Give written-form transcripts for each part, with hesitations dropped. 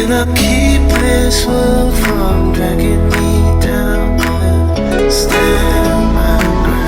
And I'll keep this world from dragging me down, but stand my ground.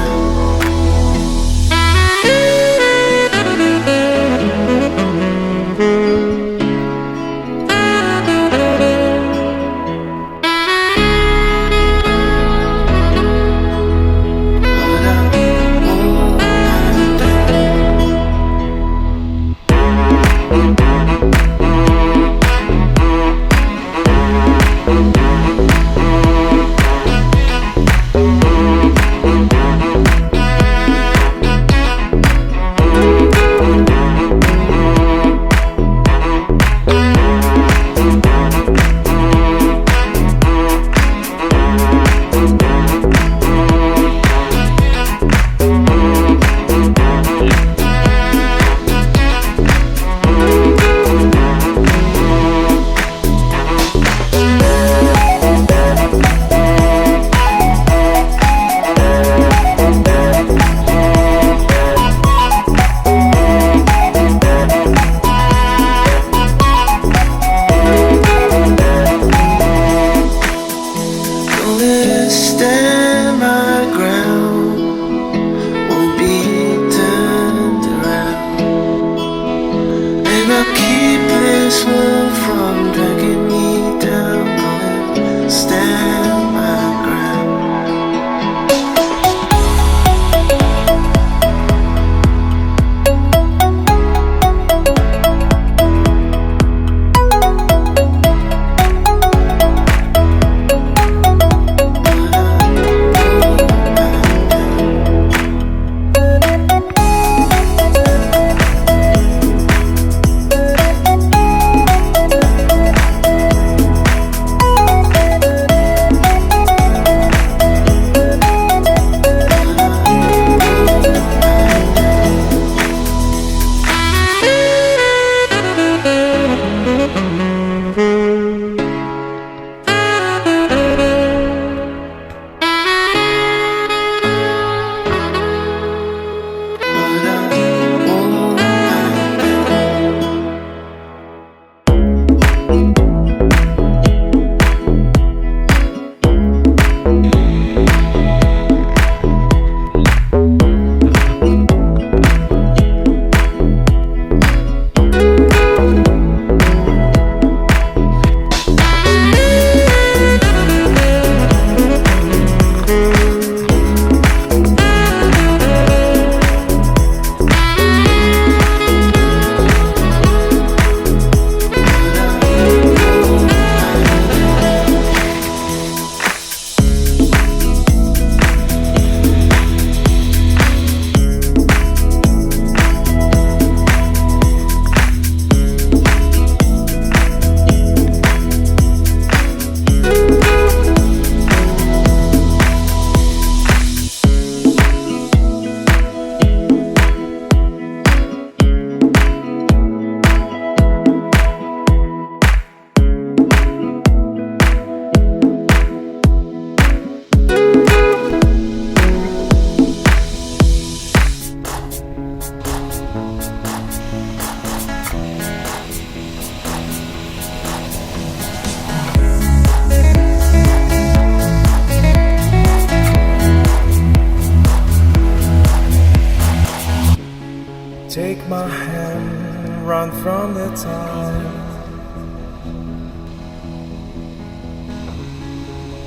Take my hand, run from the time.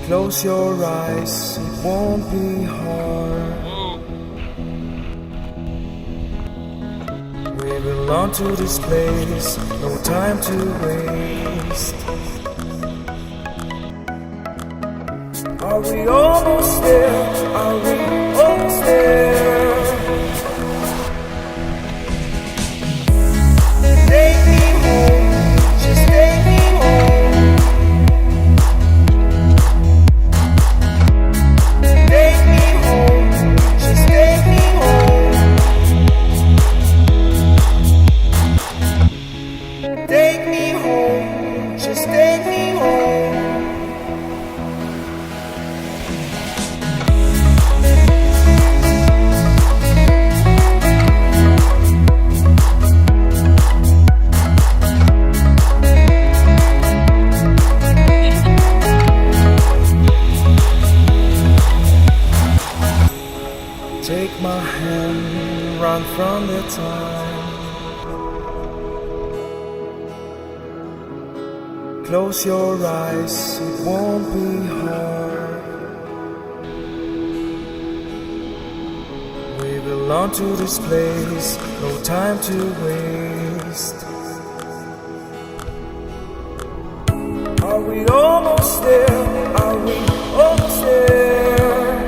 Close your eyes, it won't be hard. We belong to this place, no time to waste. Are we almost there? Are we almost there? Take me home, just take me home. Take me home, just take me home. Take me home, just take me home. learn from their time. Close your eyes, it won't be hard. We belong to this place, no time to waste. Are we almost there? Are we almost there?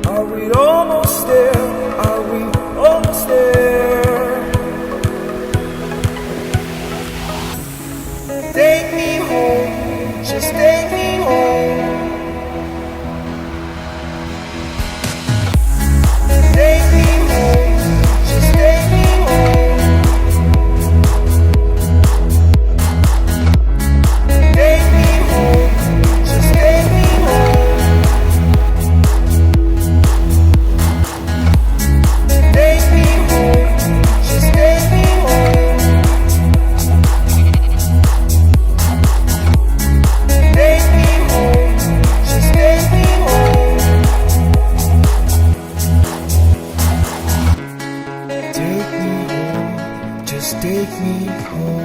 Are we almost there? Are we almost there? Take me home, just take me home. Take me home, just take me home. Take me home, just take me home. Take me home, just take me home. Take me home, just take me home. Take me home, just take me home.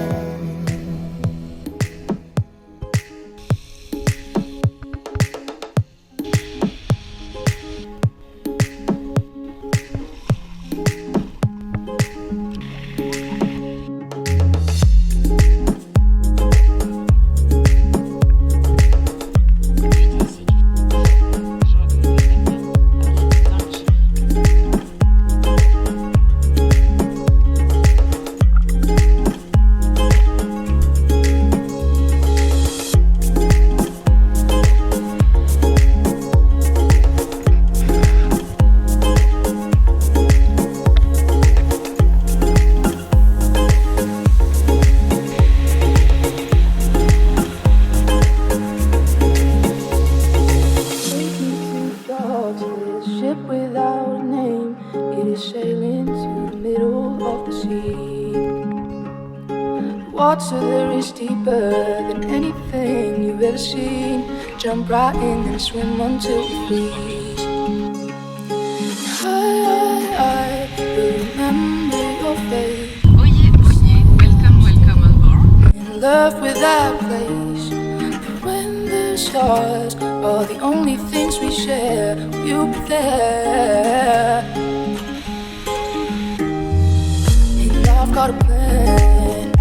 Jump right in and swim until we freeze. I will remember your face. Oyez, welcome on board. In love with that place. When the stars are the only things we share, you'll be there. And I've got a plan.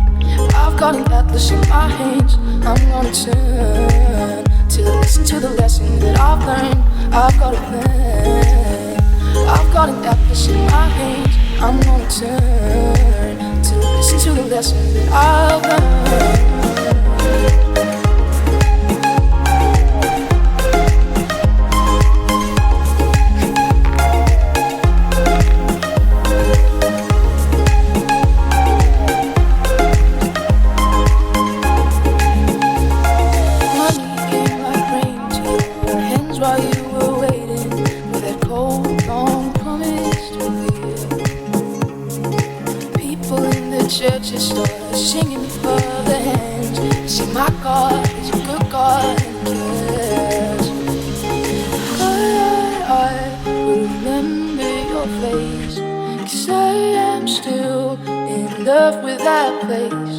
I've got an atlas in my hands. I'm gonna turn to listen to the lesson that I've learned. I've got a plan. I've got an atlas in my hands. I'm gonna turn to listen to the lesson that I've learned. Churches started singing for the hands. See, my God is a good God and cares. I will remember your face, 'cause I am still in love with that place.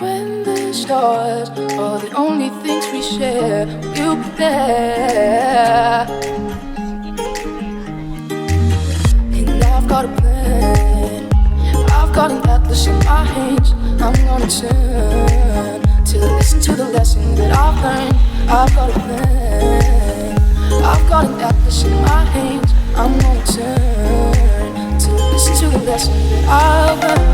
When the stars are the only things we share, you'll be there. And I've got a plan. I've got an atlas in my hands. I'm gonna turn to listen to the lesson that I've learned. I've got a plan. I've got an atlas in my hands. I'm gonna turn to listen to the lesson that I've learned.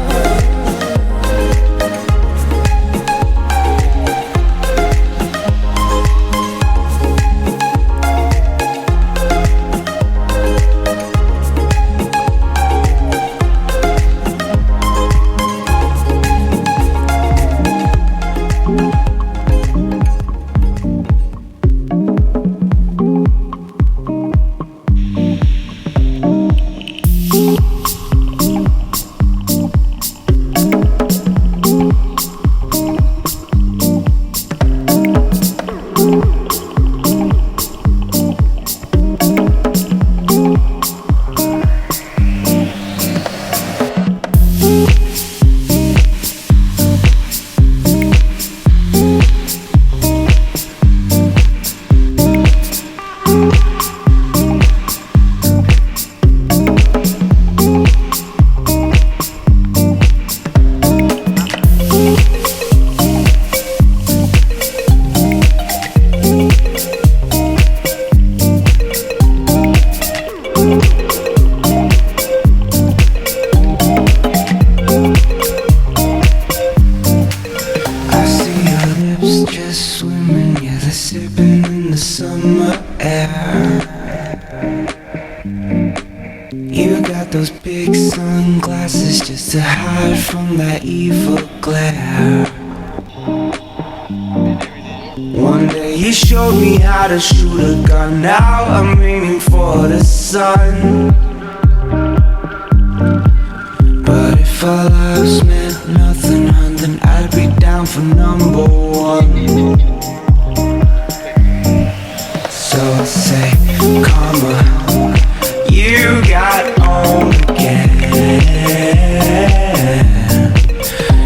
used to hide from that evil glare. One day you showed me how to shoot a gun. Now I'm aiming for the sun. But if our lives meant nothing, hun, then I'd be down for number one. So I say, karma, you got on again.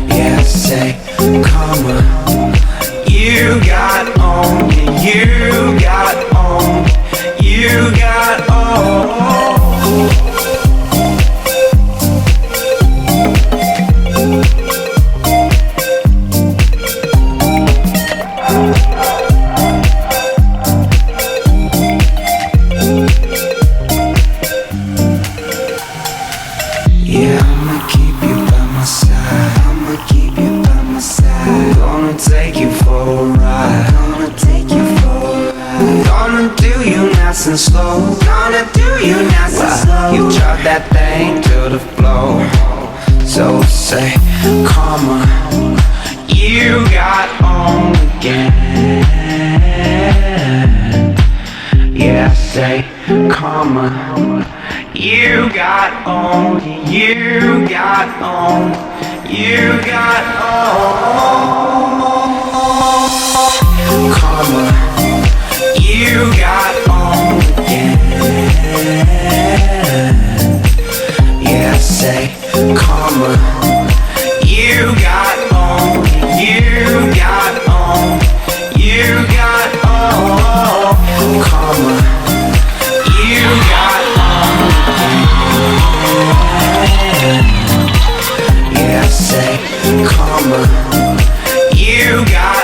Yeah, I say, karma, you got on, yeah, you got on, you got on. Yeah, I'ma keep you by my side. I'ma keep you by my side. Gonna take you for a ride. Gonna take you for a ride. Gonna do you nice and slow. Gonna do you nice and slow. You drop that thing to the floor. So say, karma, you got on again. Yeah, I say, karma, you got on, you got on, you got on. Karma, you got on again. Yeah, I say, karma, you got on, you got on, you got on. Karma, you got on. Yeah, I say, karma, you got